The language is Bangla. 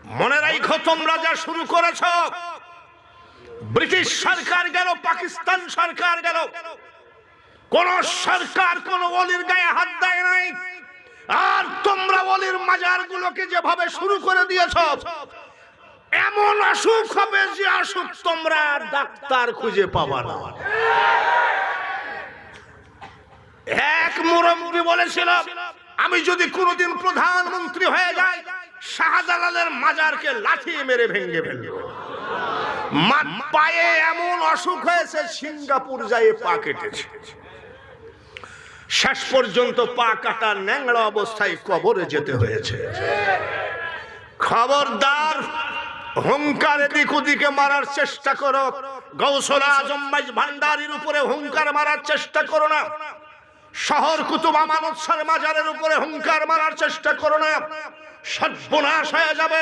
মনে রাখো তোমরা যা শুরু করেছ, ব্রিটিশ সরকার গেল, পাকিস্তান সরকার গেল, কোন সরকার কোন ওলির গায়ে হাত দেয় নাই। আর তোমরা ওলির মাজার গুলোকে যেভাবে শুরু করে দিয়েছ, এমন অসুখ হবে যে অসুখ তোমরা ডাক্তার খুঁজে পাবা না। এক মুরব্বি বলেছিল, আমি যদি কোনোদিন প্রধানমন্ত্রী হয়ে যাই, শাহজালালের মাজারকে লাঠি মেরে ভেঙে ফেলব। পায়ে এমন অসুখ হয়েছে, সিঙ্গাপুর যায় পা কেটেছে। শেষ পর্যন্ত পা কাটা ন্যাংড়া অবস্থায় কবরে যেতে হয়েছে। খবরদার, হুঙ্কার এদিক ওদিকে মারার চেষ্টা করো, গৌসুল আজম ভান্ডারীর উপরে হুঙ্কার মারার চেষ্টা করো না। শহর কুতুব আমানত শাহ মাজারের উপরে হুঙ্কার মারার চেষ্টা করো না, সর্বনাশ হয়ে যাবে।